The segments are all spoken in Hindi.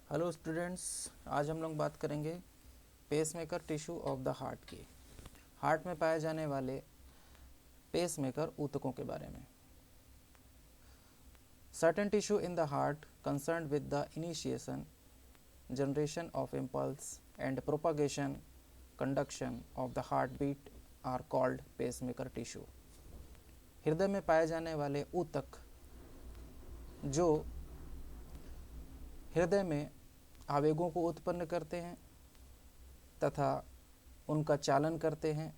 हेलो स्टूडेंट्स, आज हम लोग बात करेंगे pacemaker tissue of the heart की। हार्ट में पाए जाने वाले पेसमेकर ऊतकों के बारे में। Certain tissue in the heart concern with the initiation, generation of impulse and propagation conduction of the heart beat are called pacemaker tissue. हृदय में पाए जाने वाले ऊतक जो हृदय में आवेगों को उत्पन्न करते हैं तथा उनका चालन करते हैं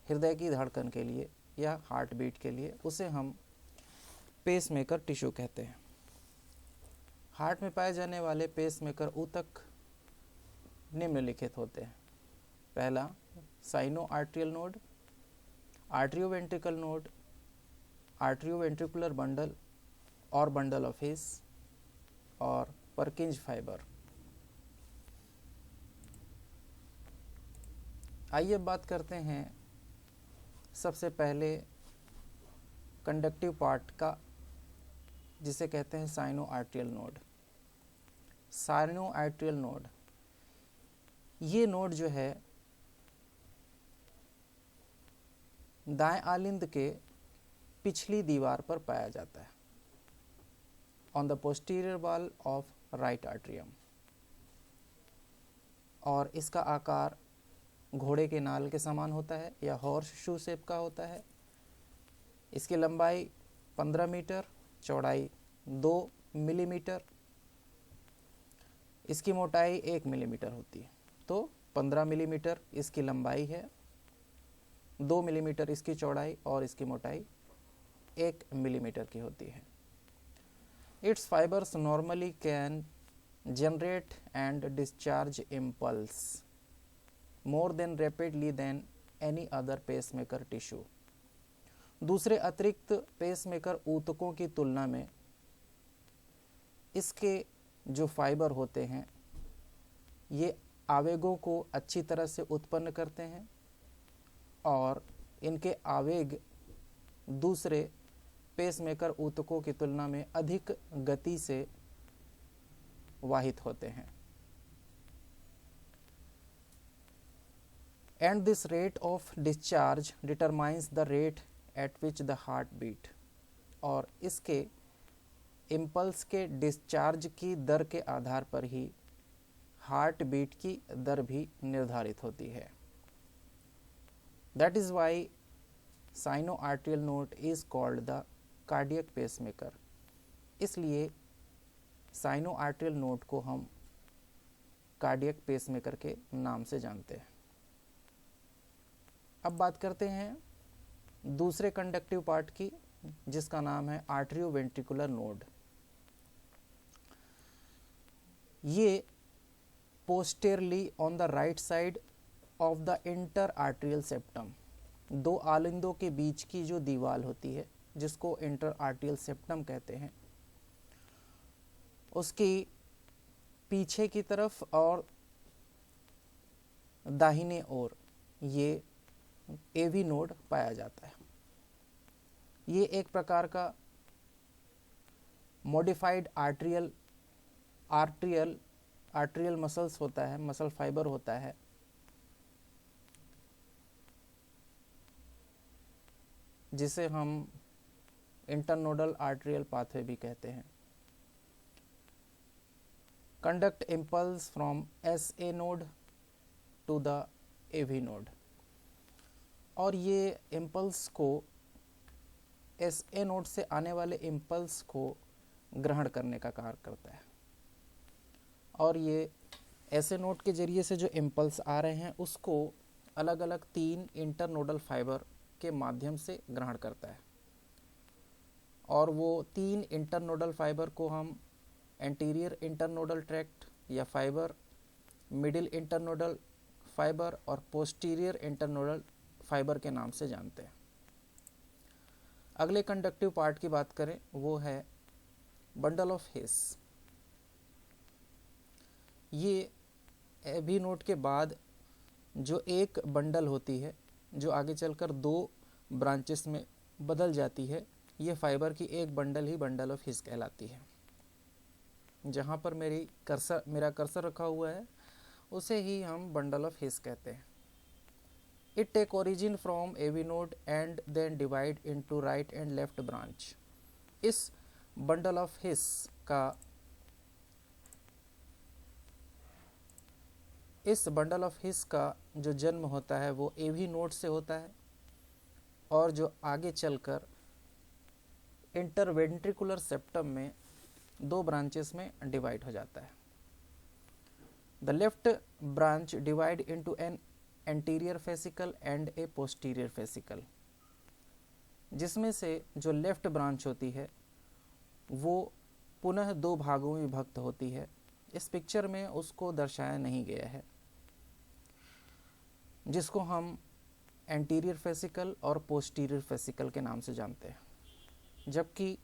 हृदय की धड़कन के लिए या हार्ट बीट के लिए, उसे हम पेसमेकर टिश्यू कहते हैं। हार्ट में पाए जाने वाले पेसमेकर ऊतक निम्नलिखित होते हैं। पहला, cyano arterial node, atrioventricular node, atrioventricular bundle और बंडल ऑफ हिस और परकिंज फाइबर। आइए बात करते हैं सबसे पहले कंडक्टिव पार्ट का, जिसे कहते हैं sino arterial node. Sino arterial node, ये नोड जो है दाएं आलिंद के पिछली दीवार पर पाया जाता है, on the posterior wall of right atrium, और इसका आकार घोड़े के नाल के समान होता है या हॉर्स शू शेप का होता है। इसकी लंबाई 15 मीटर, चौड़ाई 2 मिलीमीटर, इसकी मोटाई 1 मिलीमीटर होती है। तो 15 मिलीमीटर इसकी लंबाई है, 2 मिलीमीटर इसकी चौड़ाई और इसकी मोटाई 1 मिलीमीटर की होती है। Its fibers normally can generate and discharge impulse more than rapidly than any other pacemaker tissue. दूसरे अतिरिक्त पेसमेकर ऊतकों की तुलना में इसके जो फाइबर होते हैं ये आवेगों को अच्छी तरह से उत्पन्न करते हैं और इनके आवेग दूसरे पेसमेकर ऊतकों की तुलना में अधिक गति से वाहित होते हैं। And this rate of discharge determines the rate at which the heart beat, और इसके इम्पल्स के डिस्चार्ज की दर के आधार पर ही हार्ट बीट की दर भी निर्धारित होती है। That is why sino arterial node is called the cardiac pacemaker. इसलिए साइनो आर्ट्रियल नोड को हम कार्डियक पेसमेकर के नाम से जानते हैं। अब बात करते हैं दूसरे कंडक्टिव पार्ट की, जिसका नाम है आर्ट्रियोवेंट्रिकुलर नोड। ये posteriorly on the right side of the inter atrial septum, दो आलिंदों के बीच की जो दीवार होती है जिसको इंटर आर्ट्रियल सेप्टम कहते हैं, उसकी पीछे की तरफ और दाहिने ओर ये एवी नोड पाया जाता है। ये एक प्रकार का मॉडिफाइड आर्ट्रियल मसल्स होता है, मसल फाइबर होता है, जिसे हम इंटरनोडल आर्ट्रियल पाथवे भी कहते हैं। Conduct impulse from SA node to the AV node, और ये इम्पल्स को SA नोड से आने वाले इम्पल्स को ग्रहण करने का कार्य करता है, और ये SA नोड के जरिए से जो इम्पल्स आ रहे हैं उसको अलग अलग 3 इंटरनोडल फाइबर के माध्यम से ग्रहण करता है, और वो 3 इंटरनोडल फाइबर को हम एंटीरियर इंटरनोडल ट्रैक्ट या फाइबर, मिडिल इंटरनोडल फाइबर और पोस्टीरियर इंटरनोडल फाइबर के नाम से जानते हैं। अगले कंडक्टिव पार्ट की बात करें, वो है बंडल ऑफ हिस। ये एवी नोड के बाद जो एक बंडल होती है जो आगे चलकर 2 ब्रांचेस में बदल जाती है, ये फाइबर की एक बंडल ही बंडल ऑफ हिस कहलाती है। जहाँ पर मेरा कर्सर रखा हुआ है उसे ही हम बंडल ऑफ हिस कहते हैं। It take origin from AV node and then divide into right and left branch. इस बंडल ऑफ हिस का जो जन्म होता है वो एवी नोड से होता है और जो आगे चलकर इंटरवेंट्रिकुलर सेप्टम में 2 ब्रांचेस में डिवाइड हो जाता है। The left branch divide into an anterior fascicle and a posterior fascicle, जिसमें से जो लेफ्ट ब्रांच होती है वो पुनः 2 भागों में विभक्त होती है। इस पिक्चर में उसको दर्शाया नहीं गया है, जिसको हम एंटीरियर फेसिकल और पोस्टीरियर फेसिकल के नाम से जानते हैं। जबकि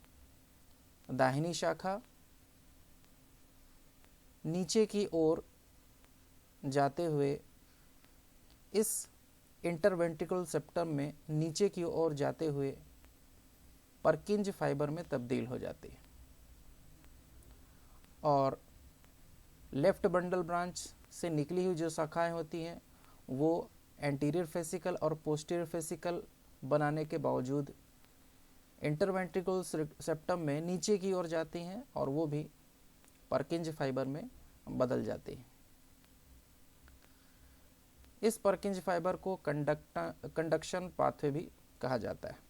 दाहिनी शाखा नीचे की ओर जाते हुए इस इंटरवेंट्रिकुलर सेप्टम में नीचे की ओर जाते हुए परकिंज फाइबर में तब्दील हो जाती है और लेफ्ट बंडल ब्रांच से निकली हुई जो शाखाएं होती हैं वो एंटीरियर फेसिकल और पोस्टीरियर फेसिकल बनाने के बावजूद इंटरवेंट्रिकुलर सेप्टम में नीचे की ओर जाती हैं और वो भी परकिंज फाइबर में बदल जाती हैं। इस परकिंज फाइबर को कंडक्शन पाथवे भी कहा जाता है।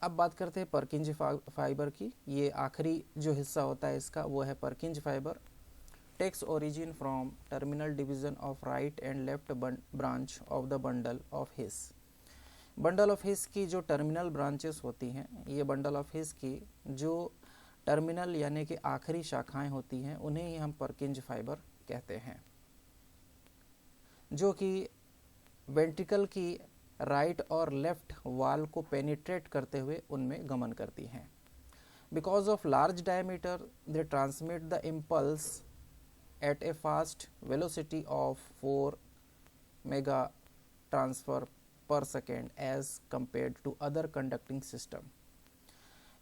अब बात करते हैं परकिंज फाइबर की। ये आखिरी जो हिस्सा होता है इसका वो है Purkinje fibre. Takes origin from terminal division of right and left branch of the bundle of His. Bundle of His की जो टर्मिनल ब्रांचेस होती हैं, ये बंडल ऑफ हिस की जो टर्मिनल यानी कि आखिरी शाखाएं होती हैं उन्हें ही हम परकिंज फाइबर कहते हैं, जो कि वेंट्रिकल की राइट और लेफ्ट वॉल को पेनिट्रेट करते हुए उनमें गमन करती हैं। Because of large diameter they transmit the impulse at a fast velocity of 4 mega transfer per second as compared to other conducting system।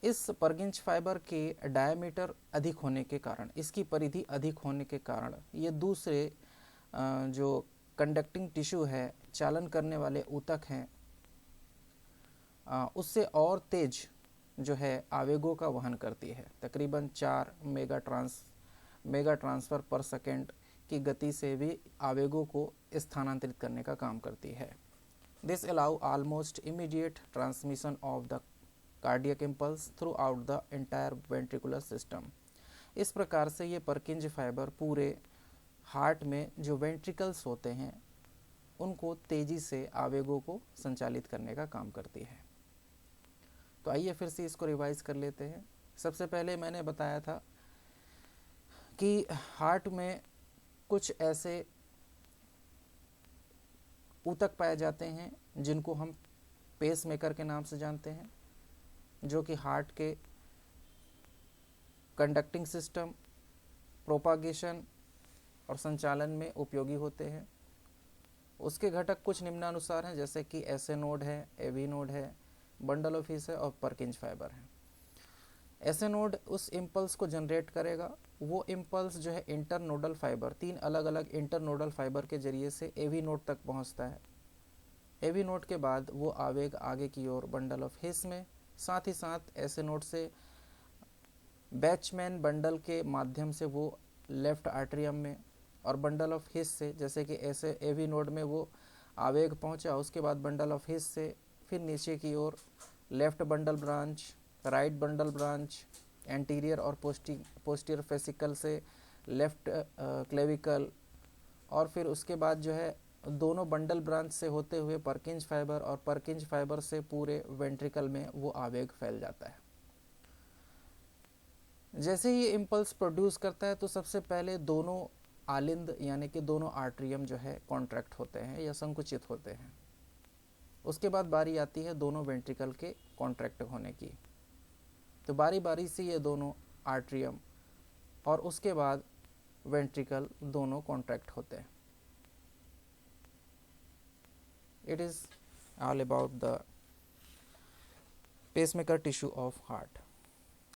इस परकिंज फाइबर के डायमीटर अधिक होने के कारण, इसकी परिधि अधिक होने के कारण ये दूसरे जो कंडक्टिंग टिश्यू है, चालन करने वाले ऊतक हैं, उससे और तेज जो है आवेगों का वहन करती है। तकरीबन 4 मेगा ट्रांसफ़र पर सेकेंड की गति से भी आवेगों को स्थानांतरित करने का काम करती है। This allow almost immediate transmission of the cardiac impulse through out the entire ventricular system. इस प्रकार से ये परकिंज फाइबर पूरे हार्ट में जो वेंट्रिकल्स होते हैं उनको तेजी से आवेगों को संचालित करने का काम करती है। तो आइए फिर से इसको रिवाइज कर लेते हैं। सबसे पहले मैंने बताया था कि हार्ट में कुछ ऐसे ऊतक पाए जाते हैं जिनको हम पेस मेकर के नाम से जानते हैं, जो कि हार्ट के कंडक्टिंग सिस्टम, प्रोपागेशन और संचालन में उपयोगी होते हैं। उसके घटक कुछ निम्नानुसार हैं, जैसे कि एसए नोड है, एवी नोड है, बंडल ऑफ हिस है और परकिंज फाइबर है। एसए नोड उस इम्पल्स को जनरेट करेगा। वो इम्पल्स जो है इंटरनोडल फाइबर, 3 अलग अलग इंटरनोडल फाइबर के जरिए से एवी नोड तक पहुंचता है। एवी नोड के बाद वो आवेग आगे की ओर बंडल ऑफ हिस में, साथ ही साथ एसए नोड से बैचमैन बंडल के माध्यम से वो लेफ्ट आर्टरियम में, और बंडल ऑफ हिस से जैसे कि ऐसे एवी नोड में वो आवेग पहुंचा, उसके बाद बंडल ऑफ हिस से फिर नीचे की ओर left bundle branch, right bundle branch, anterior और पोस्टीरियर फेसिकल से लेफ्ट क्लेविकल, और फिर उसके बाद जो है दोनों बंडल ब्रांच से होते हुए परकिंज फाइबर, और परकिंज फाइबर से पूरे वेंट्रिकल में वो आवेग फैल जाता है। जैसे ही इम्पल्स प्रोड्यूस करता है तो सबसे पहले दोनों आलिंद यानी कि दोनों आर्टरियम जो है कॉन्ट्रैक्ट होते हैं या संकुचित होते हैं। उसके बाद बारी आती है दोनों वेंट्रिकल के कॉन्ट्रैक्ट होने की। तो बारी बारी से ये दोनों आर्टरियम और उसके बाद वेंट्रिकल दोनों कॉन्ट्रैक्ट होते हैं। It is all about the pacemaker tissue of heart.